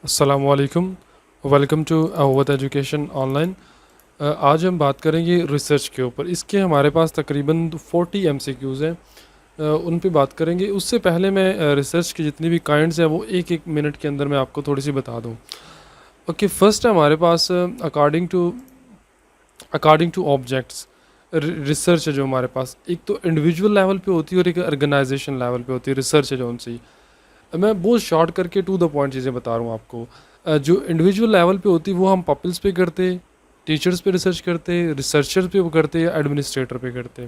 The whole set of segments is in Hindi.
अस्सलाम वालेकुम। Welcome to Awadh education online. आज हम बात करेंगे रिसर्च के ऊपर। इसके हमारे पास तकरीबन 40 एमसीक्यूज़ हैं। उन पे बात करेंगे। उससे पहले मैं रिसर्च की जितनी भी काइंड्स हैं वो एक एक मिनट के अंदर मैं आपको थोड़ी सी बता दूं। ओके, फर्स्ट है हमारे पास अकॉर्डिंग टू ऑब्जेक्ट्स रिसर्च है जो हमारे पास। एक तो इंडिविजुअल लेवल पे होती है और एक ऑर्गेनाइजेशन लेवल पे होती है रिसर्च है जो उनसे। मैं बहुत शॉर्ट करके टू द पॉइंट चीज़ें बता रहा हूँ आपको। जो इंडिविजुअल लेवल पे होती है वो हम पपल्स पे करते, टीचर्स पे रिसर्च करते, रिसर्चर पे वो करते या एडमिनिस्ट्रेटर पे करते।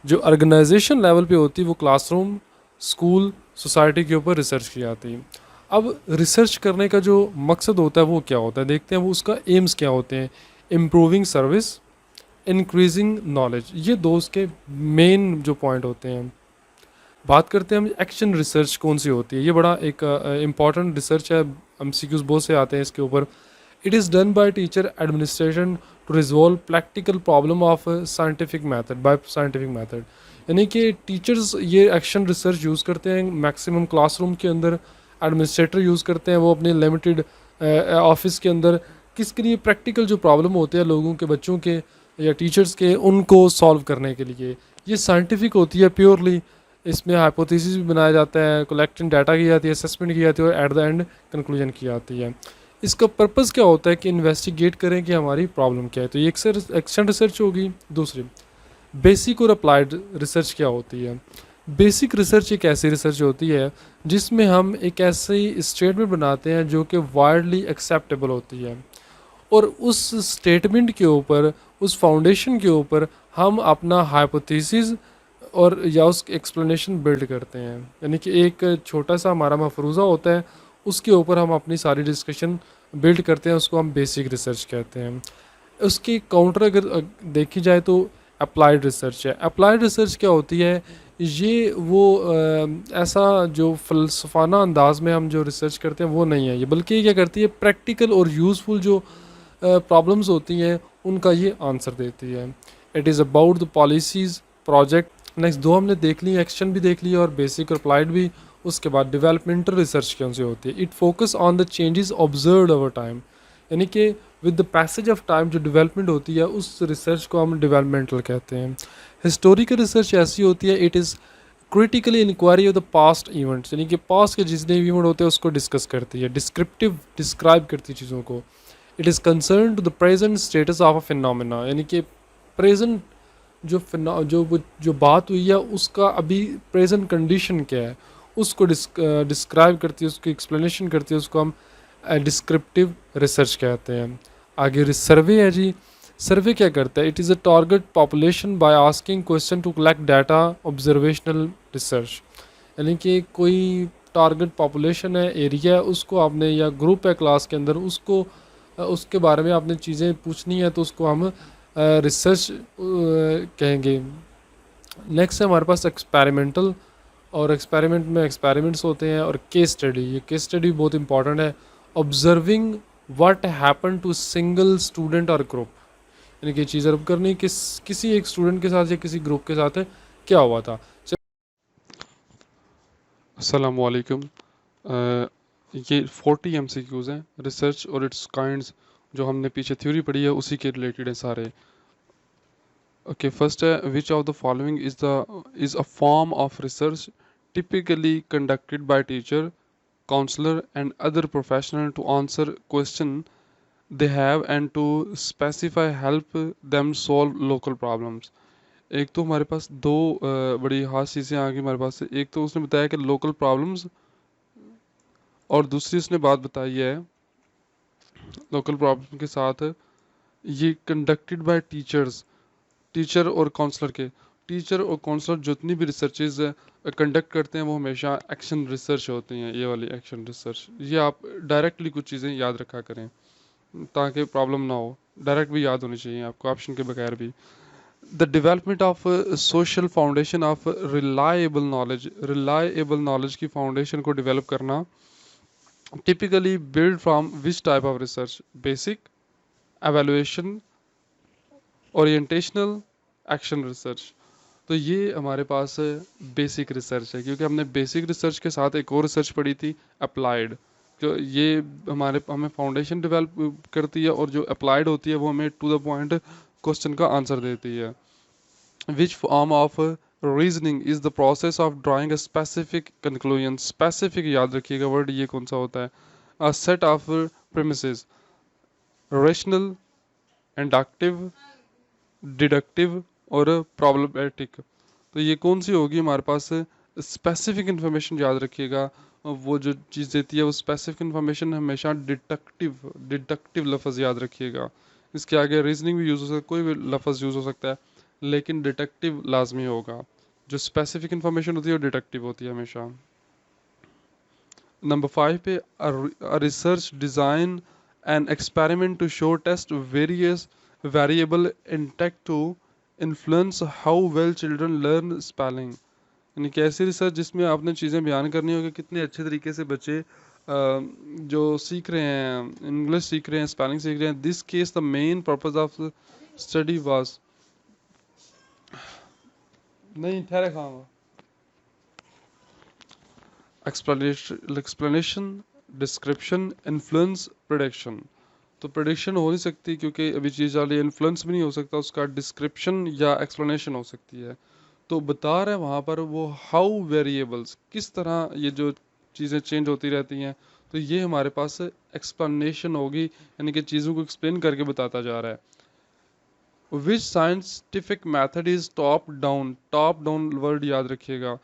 जो ऑर्गेनाइजेशन लेवल पे होती है वो क्लासरूम, स्कूल, सोसाइटी के ऊपर रिसर्च की जाती है। अब रिसर्च करने का जो मकसद होता है वो क्या होता है, देखते हैं वो उसका एम्स क्या होते हैं। इम्प्रूविंग सर्विस, इंक्रीजिंग नॉलेज, ये दो उसके मेन जो पॉइंट होते हैं। बात करते हैं हम एक्शन रिसर्च कौन सी होती है। ये बड़ा एक इम्पॉर्टेंट रिसर्च है। एमसीक्यूज बहुत से आते हैं इसके ऊपर। It is done by teacher administration to resolve practical problem of scientific method by scientific method. यानी कि टीचर्स ये एक्शन रिसर्च यूज़ करते हैं मैक्सिमम क्लासरूम के अंदर। एडमिनिस्ट्रेटर यूज़ करते हैं वो अपने लिमिटेड ऑफिस के अंदर। किसके लिए? प्रैक्टिकल जो प्रॉब्लम होते हैं लोगों के, बच्चों के या टीचर्स के, उनको सॉल्व करने के लिए। ये साइंटिफिक होती है प्योरली। इसमें हाइपोथेसिस भी बनाया जाता है, कलेक्टिंग डाटा की जाती है, असेसमेंट की जाती है और एट द एंड कंक्लूजन की जाती है। इसका पर्पज़ क्या होता है कि इन्वेस्टिगेट करें कि हमारी प्रॉब्लम क्या है। तो ये एक्शन रिसर्च होगी। दूसरी बेसिक और अप्लाइड रिसर्च क्या होती है। बेसिक रिसर्च एक ऐसी रिसर्च होती है जिसमें हम एक ऐसी स्टेटमेंट बनाते हैं जो कि वाइडली एक्सेप्टेबल होती है, और उस स्टेटमेंट के ऊपर, उस फाउंडेशन के ऊपर हम अपना हाइपोथेसिस और या उस एक्सप्लेनेशन बिल्ड करते हैं। यानी कि एक छोटा सा हमारा मफरूज़ा होता है, उसके ऊपर हम अपनी सारी डिस्कशन बिल्ड करते हैं, उसको हम बेसिक रिसर्च कहते हैं। उसकी काउंटर अगर देखी जाए तो अप्लाइड रिसर्च है। अप्लाइड रिसर्च क्या होती है? ये वो ऐसा जो फ़लसफ़ाना अंदाज में हम जो रिसर्च करते हैं वो नहीं है ये, बल्कि ये क्या करती है, प्रैक्टिकल और यूज़फुल जो प्रॉब्लम्स होती हैं उनका ये आंसर देती है। It is about the policies, project. Next दो हमने देख ली, एक्शन भी देख लिया और बेसिक और अप्लाइड भी। उसके बाद डेवलपमेंटल रिसर्च कौन सी होती है? It focus on the changes observed over time. यानी कि with the passage of time जो डेवलपमेंट होती है उस रिसर्च को हम डेवलपमेंटल कहते हैं। हिस्टोरिकल रिसर्च ऐसी होती है, it is critically inquiry of the past events. यानी कि पास्ट के जितने भी इवेंट होते हैं उसको डिस्कस करती है, डिस्क्रिप्टिव डिस्क्राइब करती है चीज़ों को। It is concern to the present status of a phenomena. यानी कि प्रेजेंट जो बात हुई है उसका अभी प्रेजेंट कंडीशन क्या है उसको डिस्क्राइब करती है, उसकी एक्सप्लेनेशन करती है, उसको हम डिस्क्रिप्टिव रिसर्च कहते हैं। आगे सर्वे है जी। सर्वे क्या करता है? It is a target population by asking question to collect data, observational research. यानी कि कोई टारगेट पॉपुलेशन है, एरिया है, उसको आपने, या ग्रुप है क्लास के अंदर, उसको उसके बारे में आपने चीज़ें पूछनी है तो उसको हम रिसर्च कहेंगे। नेक्स्ट है हमारे पास एक्सपेरिमेंटल। और एक्सपेरिमेंट में एक्सपेरिमेंट्स होते हैं और केस स्टडी। ये केस स्टडी बहुत इंपॉर्टेंट है। Observing what happen to single student और ग्रुप। यानी कि चीज़ ऑब्जर्व करनी किसी एक स्टूडेंट के साथ या किसी ग्रुप के साथ क्या हुआ था। अस्सलाम वालेकुम। ये 40 एमसीक्यूज़ हैं रिसर्च और इट्स काइंड्स। जो हमने पीछे थ्योरी पढ़ी है उसी के रिलेटेड है सारे। ओके, फर्स्ट है which of the following is a form of research typically conducted by teacher, counsellor and other professional to answer question they have and to specify help them solve local problems. एक तो हमारे पास दो बड़ी खास चीज़ें आ गई हमारे पास। एक तो उसने बताया कि लोकल प्रॉब्लम्स, और दूसरी उसने बात बताई है लोकल प्रॉब्लम के साथ ये कंडक्टेड बाय टीचर्स। टीचर और काउंसलर के, टीचर और काउंसलर जितनी भी रिसर्चेज कंडक्ट करते हैं वो हमेशा एक्शन रिसर्च होती हैं। ये वाली एक्शन रिसर्च, ये आप डायरेक्टली कुछ चीज़ें याद रखा करें ताकि प्रॉब्लम ना हो। डायरेक्ट भी याद होनी चाहिए आपको, ऑप्शन के बगैर भी। The development of social foundation of reliable knowledge. Reliable knowledge की फाउंडेशन को डेवलप करना। Typically build from which type of research? Basic, evaluation, orientational, action research. तो ये हमारे पास बेसिक रिसर्च है, क्योंकि हमने बेसिक रिसर्च के साथ एक और रिसर्च पढ़ी थी, अप्लाइड। ये हमें फाउंडेशन डेवलप करती है, और जो अप्लाइड होती है वो हमें टू द पॉइंट क्वेश्चन का आंसर देती है। Which form of reasoning is the process of drawing a specific conclusion? Specific याद रखिएगा वर्ड ये कौन सा होता है। A set of premises, rational, inductive, deductive और problematic। तो ये कौन सी होगी हमारे पास। स्पेसिफिक इंफॉर्मेशन याद रखिएगा, वो जो चीज़ देती है वो स्पेसिफिक इंफॉर्मेशन हमेशा डिडक्टिव डिडक्टिव लफ्ज़ याद रखिएगा। इसके आगे रीजनिंग भी यूज़ हो सकता है, कोई भी लफ्ज़ यूज़ हो सकता है, लेकिन डिटेक्टिव लाजमी होगा। जो स्पेसिफिक इंफॉर्मेशन होती है वो डिटेक्टिव होती है हमेशा। नंबर 5 पे research design an experiment to show test various variable intact to influence how well children learn spelling. यानी कि ऐसी रिसर्च जिसमें आपने चीज़ें बयान करनी होगी कितने अच्छे तरीके से बच्चे जो सीख रहे हैं, इंग्लिश सीख रहे हैं, स्पेलिंग सीख रहे हैं। This case the main purpose of study was, नहीं ठहरे खाऊंगा, एक्सप्लेनेशन, डिस्क्रिप्शन, इन्फ्लुएंस, प्रिडिक्शन। तो प्रिडिक्शन हो नहीं सकती क्योंकि अभी चीज़ वाली, इन्फ्लुएंस भी नहीं हो सकता उसका, डिस्क्रिप्शन या एक्सप्लेनेशन हो सकती है। तो बता रहा है वहाँ पर वो हाउ वेरिएबल्स, किस तरह ये जो चीज़ें चेंज होती रहती हैं। तो ये हमारे पास एक्सप्लेनेशन होगी, यानी कि चीज़ों को एक्सप्लेन करके बताता जा रहा है। Which scientific method is top down word याद रखिएगा।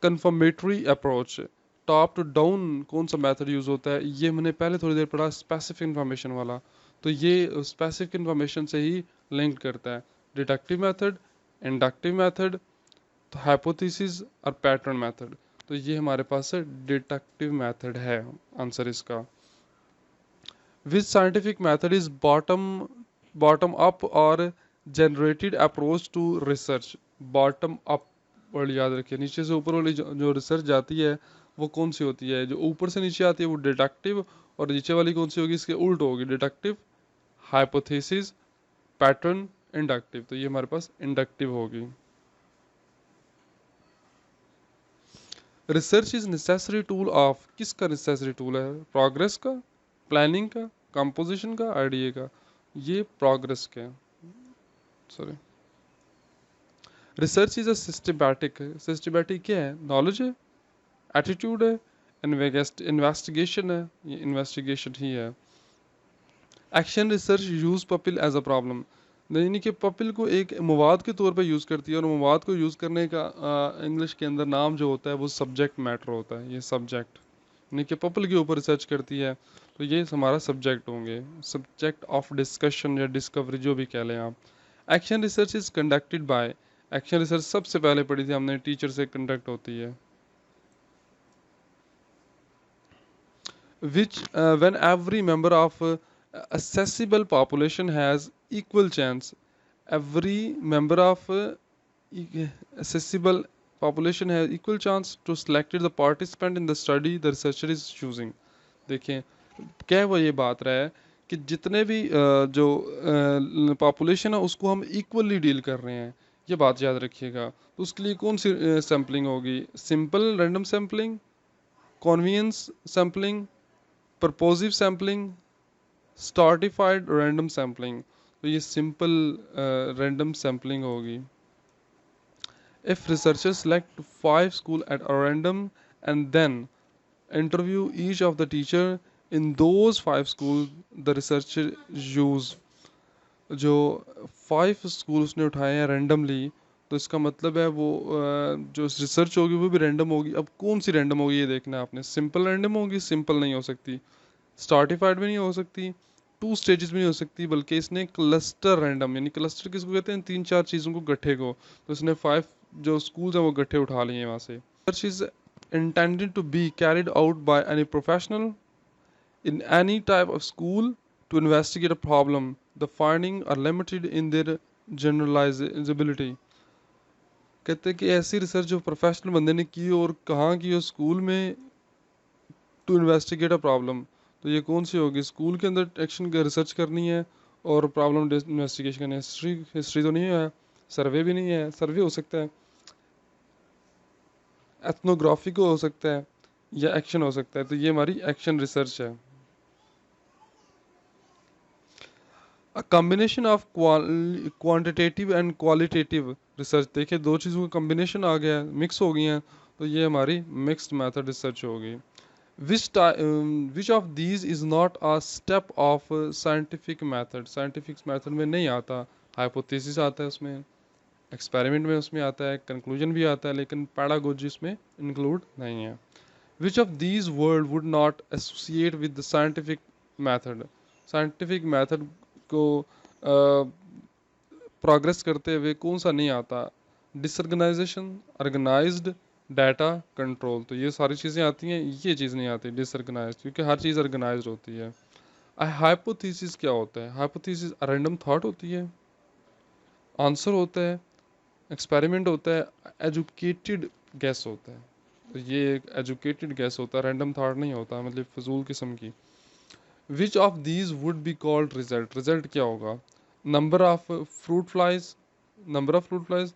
Confirmatory approach, top to down कौन सा मेथड यूज होता है, ये मैंने पहले थोड़ी देर पढ़ा, स्पेसिफिक इंफॉर्मेशन वाला। तो ये स्पेसिफिक इंफॉर्मेशन से ही लिंक करता है। Deductive method, inductive method, hypothesis और पैटर्न मेथड। तो ये हमारे पास डिडक्टिव मेथड है आंसर इसका। Which scientific method is bottom up और generated approach to research. Bottom up word याद रखिए, नीचे से ऊपर वाली जो रिसर्च जाती है वो कौन सी होती है। जो ऊपर से नीचे आती है वो डिडक्टिव, और नीचे वाली कौन सी होगी, इसके उल्ट होगी, डिडक्टिव, हाइपोथेसिस, पैटर्न, इंडक्टिव। तो ये हमारे पास इंडक्टिव होगी। Research is necessary tool of, किसका नेसेसरी टूल है, प्रोग्रेस का, प्लानिंग का, कंपोजिशन का, आइडिया का। ये प्रोग्रेस के, sorry. Research is a systematic, systematic क्या है, नॉलेज है, एटीट्यूड है, इन्वेस्टिगेशन है, ये इन्वेस्टिगेशन ही है। Action research use pupil as a problem, यानी कि पपिल को एक मवाद के तौर पर यूज़ करती है, और मवाद को यूज़ करने का इंग्लिश के अंदर नाम जो होता है वो सब्जेक्ट मैटर होता है। ये सब्जेक्ट यानी कि पपिल के ऊपर रिसर्च करती है, तो ये हमारा सब्जेक्ट होंगे, सब्जेक्ट ऑफ डिस्कशन या डिस्कवरी जो भी कह लें आप। Action research is conducted by, action research सबसे पहले पढ़ी थी हमने, टीचर से कंडक्ट होती है। which when every member of accessible population has equal chance, every member of accessible population has equal chance to select the participant in the study the researcher is choosing। देखें क्या वो ये बात रहा है कि जितने भी जो पॉपुलेशन है उसको हम इक्वली डील कर रहे हैं, ये बात याद रखिएगा। तो उसके लिए कौन सी सैम्पलिंग होगी, simple random sampling, convenience sampling, purposive sampling, stratified random sampling. तो ये सिंपल रैंडम सैम्पलिंग होगी। If researchers select 5 school at a random and then interview each of the teacher in those 5 school, the researcher use, जो 5 स्कूल उसने उठाए हैं रैंडमली, तो इसका मतलब है वो जो रिसर्च होगी वो भी रैंडम होगी। अब कौन सी रैंडम होगी ये देखना है आपने, सिंपल रैंडम होगी, सिंपल नहीं हो सकती, स्ट्रैटिफाइड भी नहीं हो सकती, 2 स्टेजेस भी नहीं हो सकती, बल्कि इसने क्लस्टर रैंडम, यानी क्लस्टर किसको कहते हैं, 3-4 चीज़ों को गट्ठे को, तो इसने 5 जो स्कूल्स हैं वो गट्ठे उठा लिए हैं वहाँ से। Research is intended to be carried out by any professional in any type of school to investigate a problem. The findings are limited in their generalizability। कहते हैं कि ऐसी रिसर्च जो प्रोफेशनल बंदे ने की और कहाँ की हो, स्कूल में, टू इन्वेस्टिगेट अ प्रॉब्लम। तो ये कौन सी होगी, स्कूल के अंदर एक्शन रिसर्च करनी है और प्रॉब्लम इन्वेस्टिगेशन करनी है। हिस्ट्री, हिस्ट्री तो नहीं है, सर्वे भी नहीं है, सर्वे हो सकता है, एथनोग्राफी को हो सकता है, या एक्शन हो सकता है, तो ये हमारी एक्शन रिसर्च है। A combination of quantitative and qualitative research, देखिए दो चीज़ों का कॉम्बिनेशन आ गया है, मिक्स हो गई हैं, तो ये हमारी मिक्स्ड मेथड रिसर्च होगी। विच of these is not a step of scientific method, scientific method में नहीं आता। हाइपोथेसिस आता है उसमें, एक्सपेरिमेंट में उसमें आता है, कंक्लूजन भी आता है, लेकिन पैडागोजी इसमें इंक्लूड नहीं है। Which of these word would not associate with the scientific method, scientific method को प्रोग्रेस करते हुए कौन सा नहीं आता। डिसऑर्गेनाइजेशन, ऑर्गेनाइज्ड, डाटा, कंट्रोल, तो ये सारी चीज़ें आती हैं, ये चीज़ नहीं आती डिसऑर्गेनाइज्ड, क्योंकि हर चीज़ ऑर्गेनाइज्ड होती है। हाइपोथेसिस क्या होता है? हाइपोथेसिस रैंडम थॉट होती है, आंसर होता है, एक्सपेरिमेंट होता है, एजुकेटेड गैस होता है। तो ये एक एजुकेटेड गैस होता है, रैंडम थॉट नहीं होता, मतलब फजूल किस्म की। Which of these would be called result, result क्या होगा? Number of fruit flies, number of fruit flies,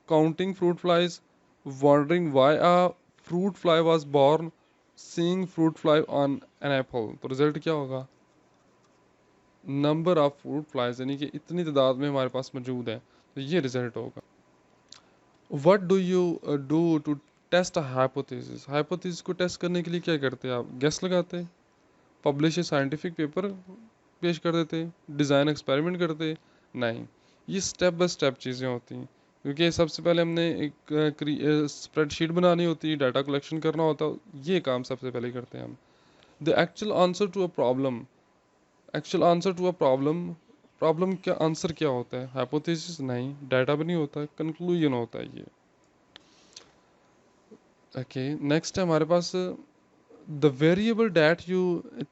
counting fruit flies, wondering why a fruit fly was born, seeing fruit fly on an apple, तो रिजल्ट क्या होगा? नंबर ऑफ फ्रूट फ्लाइज, यानी कि इतनी तादाद में हमारे पास मौजूद है, तो ये रिजल्ट होगा। What do you do to test a hypothesis, hypothesis को टेस्ट करने के लिए क्या करते हैं आप? गेस लगाते, पब्लिश साइंटिफिक पेपर पेश कर देते, डिज़ाइन एक्सपेरिमेंट करते? नहीं, ये स्टेप बाय स्टेप चीज़ें होती हैं, क्योंकि सबसे पहले हमने एक स्प्रेडशीट बनानी होती है, डाटा कलेक्शन करना होता है, ये काम सबसे पहले करते हैं हम। The actual answer to a problem, actual answer to a problem, problem का आंसर क्या होता है? हाइपोथेसिस नहीं, डाटा भी नहीं होता है, कंक्लूजन होता है ये। ओके, नेक्स्ट है हमारे पास the variable that you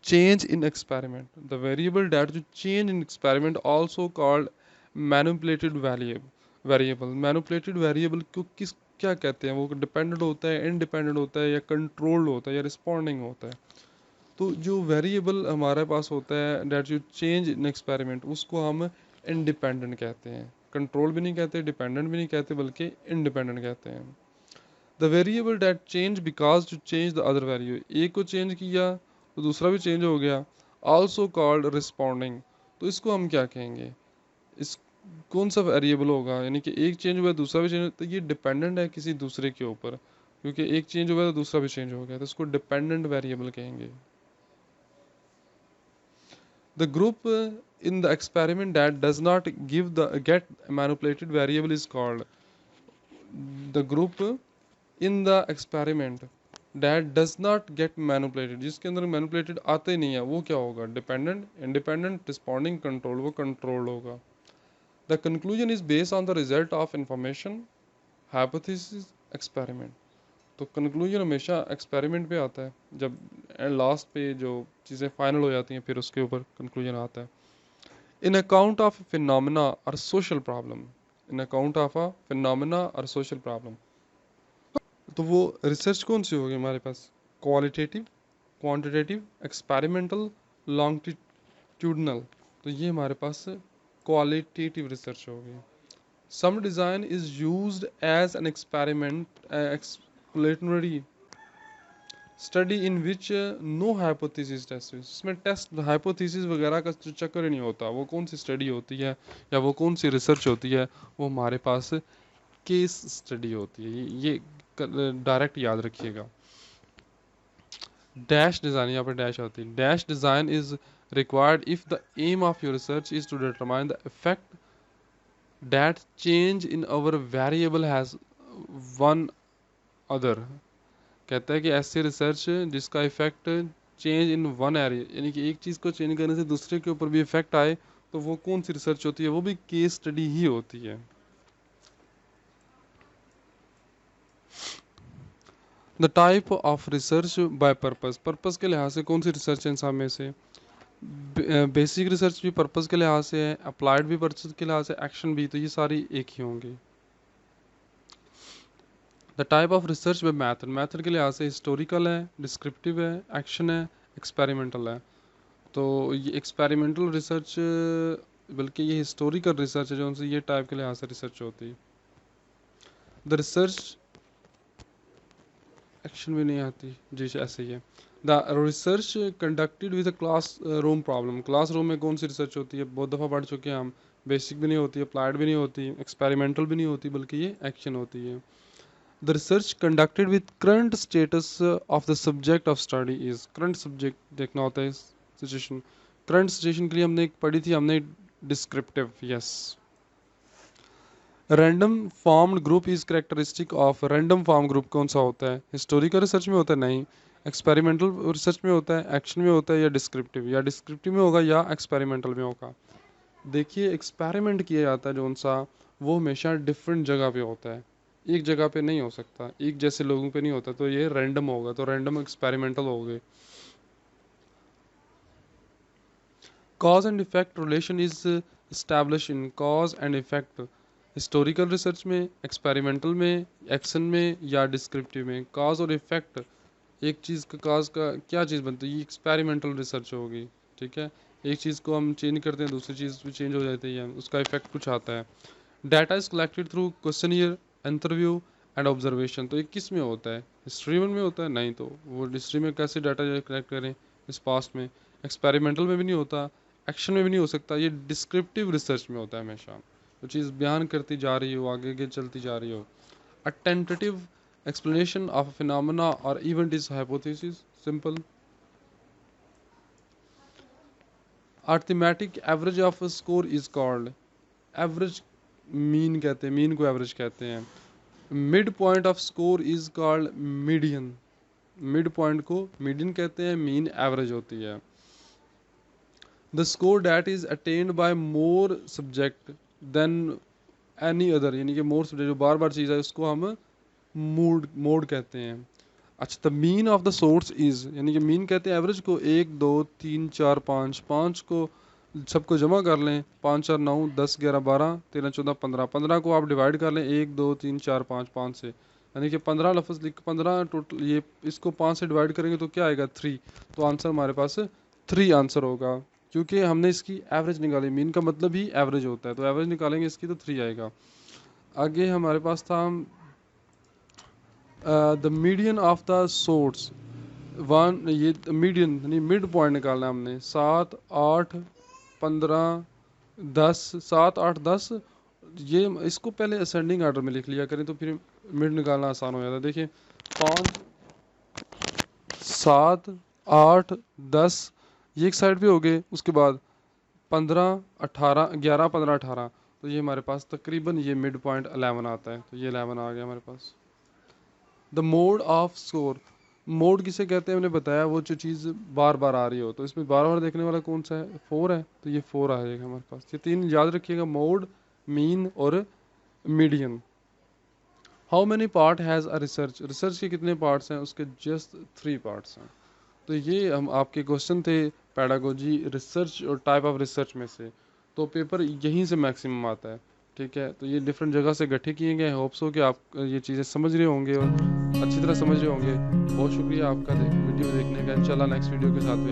change in experiment, the variable that you change in experiment also called manipulated variable, manipulated variable को किस क्या कहते हैं? वो डिपेंडेंट होता है, इंडिपेंडेंट होता है, या कंट्रोल्ड होता है, या रिस्पॉन्डिंग होता है? तो जो वेरिएबल हमारे पास होता है that you change in experiment, उसको हम इंडिपेंडेंट कहते हैं, कंट्रोल भी नहीं कहते, डिपेंडेंट भी नहीं कहते, बल्कि इंडिपेंडेंट कहते हैं। The variable that change because to change the other value, एक को चेंज किया तो दूसरा भी चेंज हो गया, आल्सो कॉल्ड रिस्पॉन्डिंग, तो इसको हम क्या कहेंगे? इस कौन सा वेरिएबल होगा? यानी कि एक चेंज हुआ दूसरा भी चेंज, तो ये डिपेंडेंट है किसी दूसरे के ऊपर, क्योंकि एक चेंज हुआ तो दूसरा भी चेंज हो गया, तो इसको डिपेंडेंट वेरिएबल कहेंगे। The group in the experiment that does not give the get manipulated variable is called, the group in the experiment that does not get manipulated, जिसके अंदर manipulated आते ही नहीं है, वो क्या होगा? Dependent, independent, responding, control, वो controlled होगा। The conclusion is based on the result of information, hypothesis, experiment, तो कंक्लूजन हमेशा एक्सपेरिमेंट पे आता है, जब लास्ट पे जो चीज़ें फाइनल हो जाती हैं फिर उसके ऊपर कंक्लूजन आता है। इन अकाउंट ऑफ फिनोमेना और social problem, in account of a phenomena और सोशल प्रॉब्लम, तो वो रिसर्च कौन सी होगी हमारे पास? क्वालिटेटिव, क्वांटिटेटिव, एक्सपेरिमेंटल, लॉन्गिट्यूडनल, तो ये हमारे पास क्वालिटेटिव रिसर्च होगी। Some design is used as an experiment explanatory study in which no hypothesis test, इसमें टेस्ट हाइपोथेसिस वगैरह का जो चक्कर ही नहीं होता। वो कौन सी स्टडी होती है या वो कौन सी रिसर्च होती है? वो हमारे पास केस स्टडी होती है, ये डायरेक्ट याद रखिएगा। डैश डिज़ाइन, यहाँ पर डैश होती है, dash design is required if the aim of your research is to determine the effect that change in our variable has one other, कहता है कि ऐसी रिसर्च जिसका effect change in one area, यानी कि एक चीज़ को चेंज करने से दूसरे के ऊपर भी इफेक्ट आए, तो वो कौन सी रिसर्च होती है? वो भी केस स्टडी ही होती है। The type of research by purpose, purpose के लिहाज से कौन सी रिसर्च है इन सब में से? बेसिक रिसर्च भी पर्पस के लिहाज से है, अप्लाइड भी पर्पस के लिहाज से, एक्शन भी, तो ये सारी एक ही होंगी। The type of research by method, method के लिहाज से हिस्टोरिकल है, डिस्क्रिप्टिव है, एक्शन है, एक्सपेरिमेंटल है। तो ये एक्सपेरिमेंटल रिसर्च, बल्कि ये हिस्टोरिकल रिसर्च है जो उनसे ये टाइप के लिहाज से रिसर्च होती है। द रिसर्च एक्शन भी नहीं आती जी, ऐसे ही है। The research conducted with a class room problem. Class room में कौन सी रिसर्च होती है, बहुत दफ़ा पढ़ चुके हैं हम। बेसिक भी नहीं होती, अप्लाइड भी नहीं होती, एक्सपेरिमेंटल भी नहीं होती, बल्कि ये एक्शन होती है। The research conducted with current status of the subject of study is. Current subject देखना होता है सिचुएशन। करंट सिचुएशन के लिए हमने एक पढ़ी थी हमने, descriptive, yes. Random formed group is characteristic of. Random form group कौन सा होता है, हिस्टोरिकल रिसर्च में होता है, नहीं। एक्सपेरिमेंटल रिसर्च में होता है, एक्शन में होता है, या डिस्क्रिप्टिव में होगा या एक्सपेरिमेंटल में होगा। देखिए एक्सपेरिमेंट किया जाता है जौन सा, वो हमेशा डिफरेंट जगह पे होता है, एक जगह पे नहीं हो सकता, एक जैसे लोगों पे नहीं होता, तो ये रैंडम होगा, तो रैंडम एक्सपेरिमेंटल हो गए। Cause and effect relation is establish in cause and effect, historical research में, एक्सपेरिमेंटल में, एक्शन में या डिस्क्रिप्टिव में। कॉज और इफेक्ट, एक चीज़ का कॉज का क्या चीज़ बनती है, ये एक्सपेरिमेंटल रिसर्च होगी, ठीक है। एक चीज़ को हम चेंज करते हैं, दूसरी चीज़ भी चेंज हो जाती है, उसका इफेक्ट कुछ आता है। Data is collected through questionnaire, interview and observation. तो ये किस में होता है, हिस्ट्री में होता है, नहीं, तो वो हिस्ट्री में कैसे डाटा कलेक्ट करें इस पास्ट में। एक्सपेरिमेंटल में भी नहीं होता, एक्शन में भी नहीं हो सकता, ये डिस्क्रिप्टिव रिसर्च में होता है हमेशा। तो चीज़ बयान करती जा रही हो, आगे आगे चलती जा रही हो। A tentative explanation of a phenomena or event is hypothesis, simple. Arithmetic average of a score is called average, mean कहते हैं, mean को average कहते हैं। Midpoint of score is called median, midpoint को median कहते हैं, mean average होती है। The score that is attained by more subject than any other, यानी कि more subject जो बार बार चीज़ है उसको हम मोड कहते हैं। अच्छा, the mean of the source is, यानी कि मीन कहते हैं एवरेज को, 1 2 3 4 5, 5 को सबको जमा कर लें, 5 4 9 10 11 12 13 14 15, 15 को आप डिवाइड कर लें 1 2 3 4 5 5 से, यानी कि 15 लफ्ज़ लिख 15 टोटल, ये इसको 5 से डिवाइड करेंगे तो क्या आएगा 3, तो आंसर हमारे पास 3 आंसर होगा, क्योंकि हमने इसकी एवरेज निकाली। मीन का मतलब ही एवरेज होता है, तो एवरेज निकालेंगे इसकी तो 3 आएगा। आगे हमारे पास था the median of the source one, ये मीडियन यानी मिड पॉइंट निकालना है हमने। 7 8 15 10, 7 8 10, ये इसको पहले असेंडिंग ऑर्डर में लिख लिया करें तो फिर मिड निकालना आसान हो जाता है। देखिए 5 7 8 10 ये एक साइड पे हो गए, उसके बाद 15 18 11 15 18, तो ये हमारे पास तकरीबन ये मिड पॉइंट 11 आता है, तो ये 11 आ गया हमारे पास। The mode of score, mode किसे कहते हैं हमने बताया, वो जो चीज़ बार बार आ रही हो, तो इसमें बार बार देखने वाला कौन सा है, 4 है, तो ये 4 आ जाएगा हमारे पास। ये 3 याद रखिएगा, मोड, मीन और median. How many part has a research, research के कितने पार्ट्स हैं, उसके जस्ट 3 पार्ट्स हैं। तो ये हम आपके क्वेश्चन थे पैडागोजी, रिसर्च और टाइप ऑफ रिसर्च में से, तो पेपर यहीं से मैक्सिमम आता है, ठीक है। तो ये डिफरेंट जगह से इकट्ठे किए गए हैं, होप्स हो कि आप ये चीज़ें समझ रहे होंगे और अच्छी तरह समझ रहे होंगे। बहुत शुक्रिया आपका वीडियो देखने का, इंशाल्लाह नेक्स्ट वीडियो के साथ में